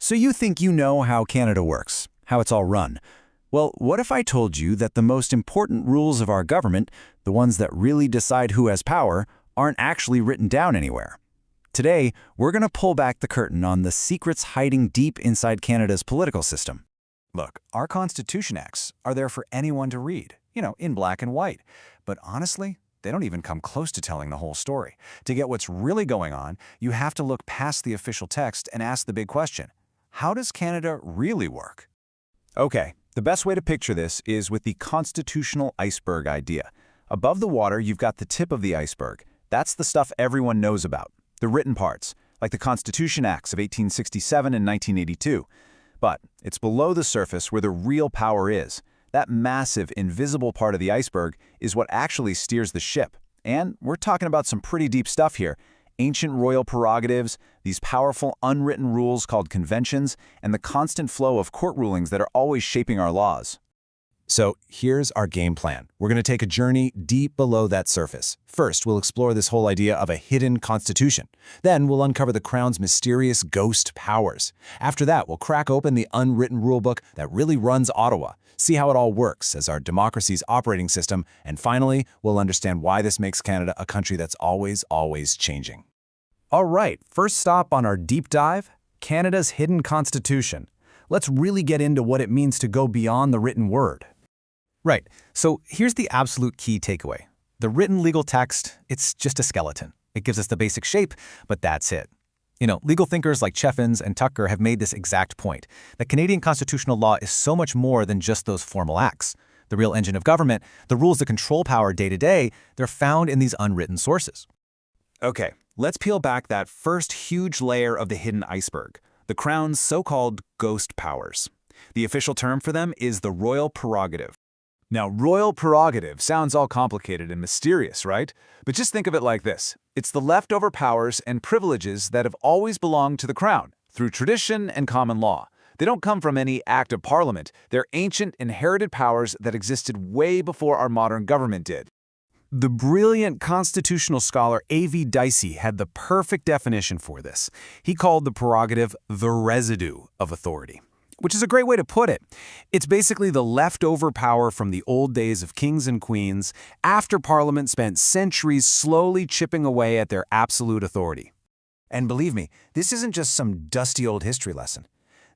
So you think you know how Canada works, how it's all run. Well, what if I told you that the most important rules of our government, the ones that really decide who has power, aren't actually written down anywhere? Today, we're going to pull back the curtain on the secrets hiding deep inside Canada's political system. Look, our Constitution Acts are there for anyone to read, in black and white. But honestly, they don't even come close to telling the whole story. To get what's really going on, you have to look past the official text and ask the big question: how does Canada really work? Okay, the best way to picture this is with the constitutional iceberg idea. Above the water, you've got the tip of the iceberg. That's the stuff everyone knows about, the written parts, like the Constitution Acts of 1867 and 1982. But it's below the surface where the real power is. That massive, invisible part of the iceberg is what actually steers the ship. And we're talking about some pretty deep stuff here. Ancient royal prerogatives, these powerful unwritten rules called conventions, and the constant flow of court rulings that are always shaping our laws. So here's our game plan. We're going to take a journey deep below that surface. First, we'll explore this whole idea of a hidden constitution. Then we'll uncover the Crown's mysterious ghost powers. After that, we'll crack open the unwritten rulebook that really runs Ottawa, see how it all works as our democracy's operating system, and finally, we'll understand why this makes Canada a country that's always changing. All right, first stop on our deep dive, Canada's hidden constitution. Let's really get into what it means to go beyond the written word. Right, so here's the absolute key takeaway. The written legal text, it's just a skeleton. It gives us the basic shape, but that's it. Legal thinkers like Cheffins and Tucker have made this exact point, that Canadian constitutional law is so much more than just those formal acts. The real engine of government, the rules that control power day to day, they're found in these unwritten sources. Okay, let's peel back that first huge layer of the hidden iceberg, the Crown's so-called ghost powers. The official term for them is the royal prerogative. Now, royal prerogative sounds all complicated and mysterious, right? But just think of it like this. It's the leftover powers and privileges that have always belonged to the Crown, through tradition and common law. They don't come from any act of Parliament. They're ancient, inherited powers that existed way before our modern government did. The brilliant constitutional scholar A.V. Dicey had the perfect definition for this. He called the prerogative the residue of authority, which is a great way to put it. It's basically the leftover power from the old days of kings and queens after Parliament spent centuries slowly chipping away at their absolute authority. And believe me, this isn't just some dusty old history lesson.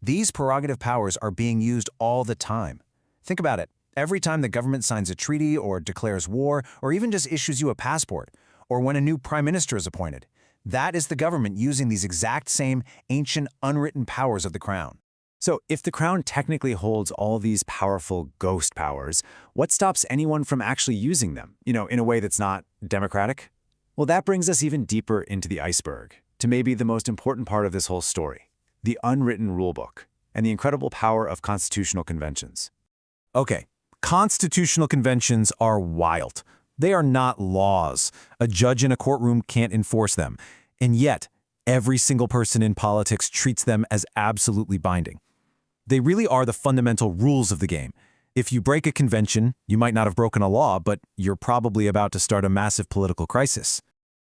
These prerogative powers are being used all the time. Think about it. Every time the government signs a treaty or declares war or even just issues you a passport, or when a new prime minister is appointed, that is the government using these exact same ancient unwritten powers of the Crown. So if the Crown technically holds all these powerful ghost powers, what stops anyone from actually using them, in a way that's not democratic? Well, that brings us even deeper into the iceberg, to maybe the most important part of this whole story, the unwritten rulebook and the incredible power of constitutional conventions. Okay, constitutional conventions are wild. They are not laws. A judge in a courtroom can't enforce them. And yet, every single person in politics treats them as absolutely binding. They really are the fundamental rules of the game. If you break a convention, you might not have broken a law, but you're probably about to start a massive political crisis.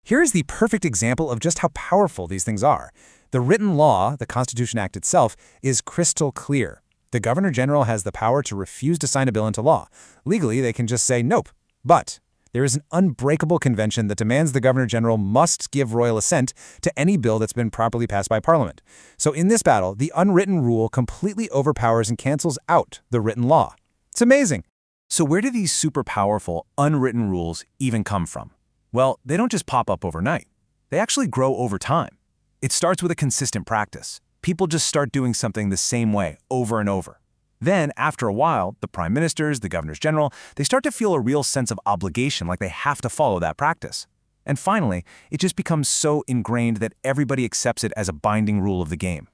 Here is the perfect example of just how powerful these things are. The written law, the Constitution Act itself, is crystal clear. The Governor General has the power to refuse to sign a bill into law. Legally, they can just say nope. But there is an unbreakable convention that demands the Governor General must give royal assent to any bill that's been properly passed by Parliament. So in this battle, the unwritten rule completely overpowers and cancels out the written law. It's amazing. So where do these super powerful, unwritten rules even come from? Well, they don't just pop up overnight. They actually grow over time. It starts with a consistent practice. People just start doing something the same way over and over. Then, after a while, the prime ministers, the governors general, they start to feel a real sense of obligation, like they have to follow that practice. And finally, it just becomes so ingrained that everybody accepts it as a binding rule of the game.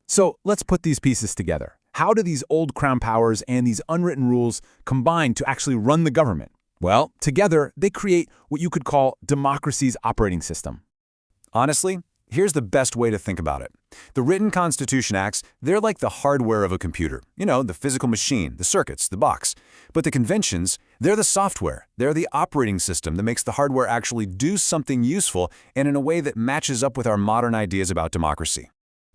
So let's put these pieces together. How do these old Crown powers and these unwritten rules combine to actually run the government? Well, together, they create what you could call democracy's operating system. Honestly, here's the best way to think about it. The written Constitution Acts, they're like the hardware of a computer. The physical machine, the circuits, the box. But the conventions, they're the software. They're the operating system that makes the hardware actually do something useful and in a way that matches up with our modern ideas about democracy.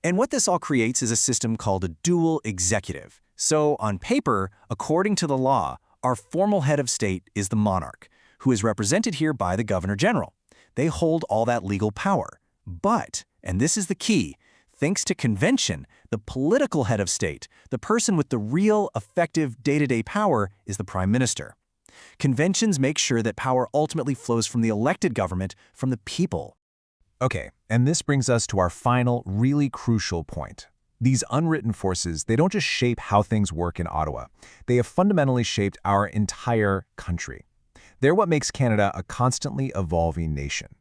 And what this all creates is a system called a dual executive. So, on paper, according to the law, our formal head of state is the monarch, who is represented here by the Governor General. They hold all that legal power. But, and this is the key, thanks to convention, the political head of state, the person with the real, effective, day-to-day power, is the Prime Minister. Conventions make sure that power ultimately flows from the elected government, from the people. Okay, and this brings us to our final, really crucial point. These unwritten forces, they don't just shape how things work in Ottawa. They have fundamentally shaped our entire country. They're what makes Canada a constantly evolving nation.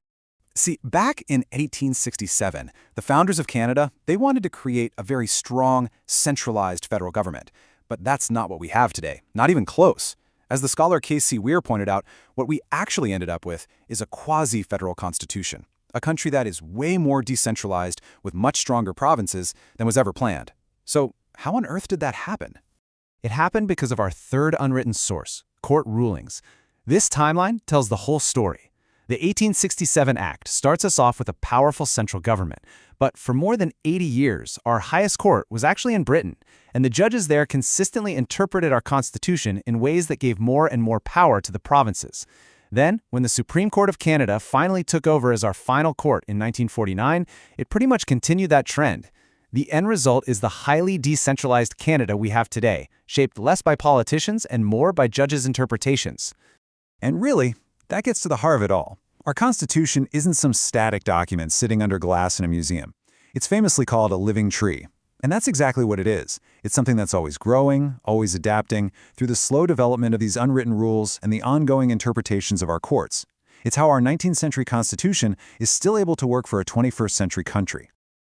See, back in 1867, the founders of Canada, they wanted to create a very strong, centralized federal government. But that's not what we have today, not even close. As the scholar K.C. Weir pointed out, what we actually ended up with is a quasi-federal constitution, a country that is way more decentralized with much stronger provinces than was ever planned. So how on earth did that happen? It happened because of our third unwritten source, court rulings. This timeline tells the whole story. The 1867 Act starts us off with a powerful central government, but for more than 80 years, our highest court was actually in Britain, and the judges there consistently interpreted our Constitution in ways that gave more and more power to the provinces. Then, when the Supreme Court of Canada finally took over as our final court in 1949, it pretty much continued that trend. The end result is the highly decentralized Canada we have today, shaped less by politicians and more by judges' interpretations. And really, that gets to the heart of it all. Our Constitution isn't some static document sitting under glass in a museum. It's famously called a living tree. And that's exactly what it is. It's something that's always growing, always adapting, through the slow development of these unwritten rules and the ongoing interpretations of our courts. It's how our 19th century Constitution is still able to work for a 21st century country.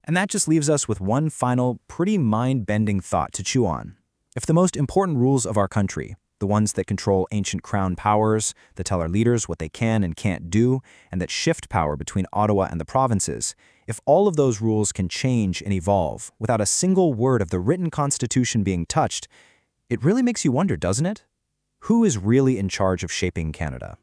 And that just leaves us with one final, pretty mind-bending thought to chew on. If the most important rules of our country, the ones that control ancient crown powers, that tell our leaders what they can and can't do, and that shift power between Ottawa and the provinces, if all of those rules can change and evolve without a single word of the written Constitution being touched, it really makes you wonder, doesn't it? Who is really in charge of shaping Canada?